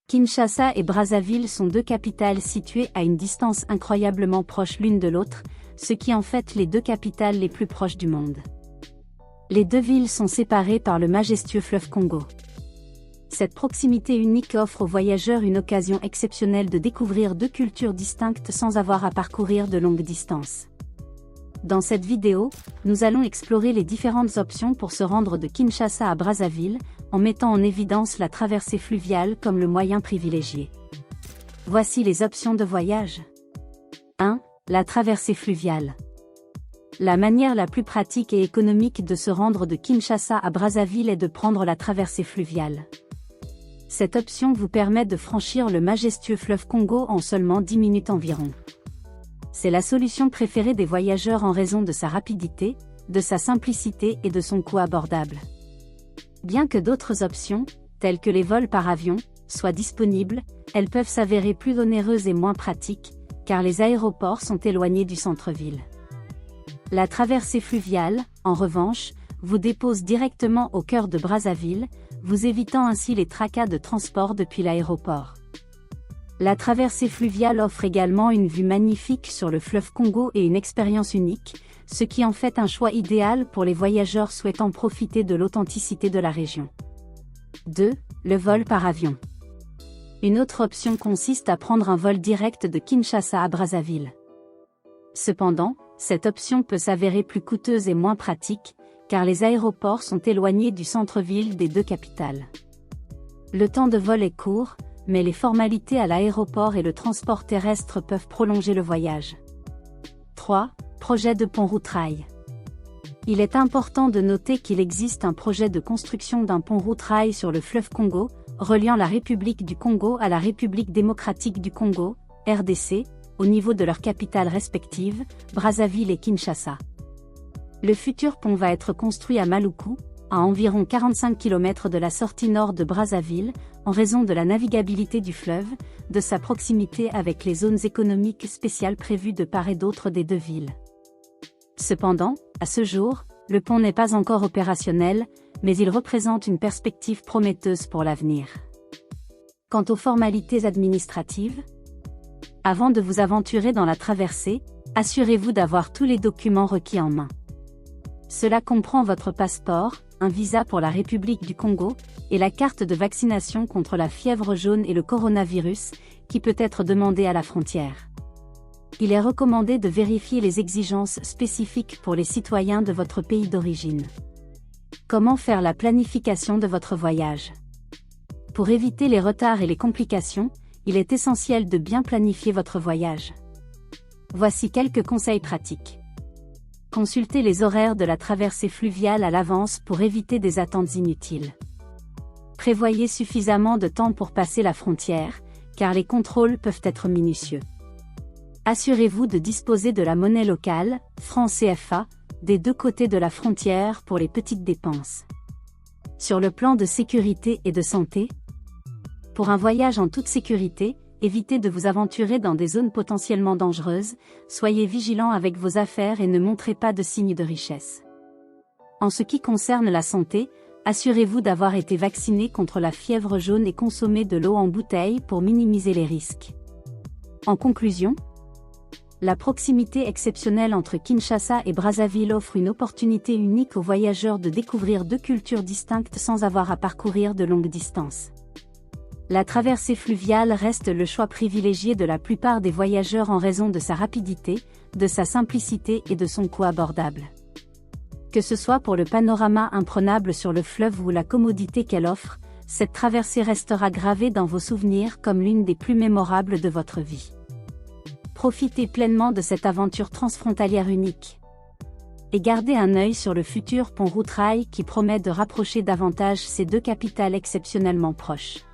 Kinshasa et Brazzaville sont deux capitales situées à une distance incroyablement proche l'une de l'autre, ce qui en fait les deux capitales les plus proches du monde. Les deux villes sont séparées par le majestueux fleuve Congo. Cette proximité unique offre aux voyageurs une occasion exceptionnelle de découvrir deux cultures distinctes sans avoir à parcourir de longues distances. Dans cette vidéo, nous allons explorer les différentes options pour se rendre de Kinshasa à Brazzaville, en mettant en évidence la traversée fluviale comme le moyen privilégié. Voici les options de voyage. 1. La traversée fluviale. La manière la plus pratique et économique de se rendre de Kinshasa à Brazzaville est de prendre la traversée fluviale. Cette option vous permet de franchir le majestueux fleuve Congo en seulement 10 minutes environ. C'est la solution préférée des voyageurs en raison de sa rapidité, de sa simplicité et de son coût abordable. Bien que d'autres options, telles que les vols par avion, soient disponibles, elles peuvent s'avérer plus onéreuses et moins pratiques, car les aéroports sont éloignés du centre-ville. La traversée fluviale, en revanche, vous dépose directement au cœur de Brazzaville, vous évitant ainsi les tracas de transport depuis l'aéroport. La traversée fluviale offre également une vue magnifique sur le fleuve Congo et une expérience unique, ce qui en fait un choix idéal pour les voyageurs souhaitant profiter de l'authenticité de la région. 2. Le vol par avion. Une autre option consiste à prendre un vol direct de Kinshasa à Brazzaville. Cependant, cette option peut s'avérer plus coûteuse et moins pratique, car les aéroports sont éloignés du centre-ville des deux capitales. Le temps de vol est court, mais les formalités à l'aéroport et le transport terrestre peuvent prolonger le voyage. 3. Projet de pont-route-rail. Il est important de noter qu'il existe un projet de construction d'un pont-route-rail sur le fleuve Congo, reliant la République du Congo à la République démocratique du Congo, RDC, au niveau de leurs capitales respectives, Brazzaville et Kinshasa. Le futur pont va être construit à Maluku, à environ 45 km de la sortie nord de Brazzaville, en raison de la navigabilité du fleuve, de sa proximité avec les zones économiques spéciales prévues de part et d'autre des deux villes. Cependant, à ce jour, le pont n'est pas encore opérationnel, mais il représente une perspective prometteuse pour l'avenir. Quant aux formalités administratives, avant de vous aventurer dans la traversée, assurez-vous d'avoir tous les documents requis en main. Cela comprend votre passeport, un visa pour la République du Congo, et la carte de vaccination contre la fièvre jaune et le coronavirus, qui peut être demandée à la frontière. Il est recommandé de vérifier les exigences spécifiques pour les citoyens de votre pays d'origine. Comment faire la planification de votre voyage? Pour éviter les retards et les complications, il est essentiel de bien planifier votre voyage. Voici quelques conseils pratiques. Consultez les horaires de la traversée fluviale à l'avance pour éviter des attentes inutiles. Prévoyez suffisamment de temps pour passer la frontière, car les contrôles peuvent être minutieux. Assurez-vous de disposer de la monnaie locale, francs CFA, des deux côtés de la frontière pour les petites dépenses. Sur le plan de sécurité et de santé, pour un voyage en toute sécurité, évitez de vous aventurer dans des zones potentiellement dangereuses, soyez vigilant avec vos affaires et ne montrez pas de signes de richesse. En ce qui concerne la santé, assurez-vous d'avoir été vacciné contre la fièvre jaune et consommez de l'eau en bouteille pour minimiser les risques. En conclusion, la proximité exceptionnelle entre Kinshasa et Brazzaville offre une opportunité unique aux voyageurs de découvrir deux cultures distinctes sans avoir à parcourir de longues distances. La traversée fluviale reste le choix privilégié de la plupart des voyageurs en raison de sa rapidité, de sa simplicité et de son coût abordable. Que ce soit pour le panorama imprenable sur le fleuve ou la commodité qu'elle offre, cette traversée restera gravée dans vos souvenirs comme l'une des plus mémorables de votre vie. Profitez pleinement de cette aventure transfrontalière unique. Et gardez un œil sur le futur pont-route-rail qui promet de rapprocher davantage ces deux capitales exceptionnellement proches.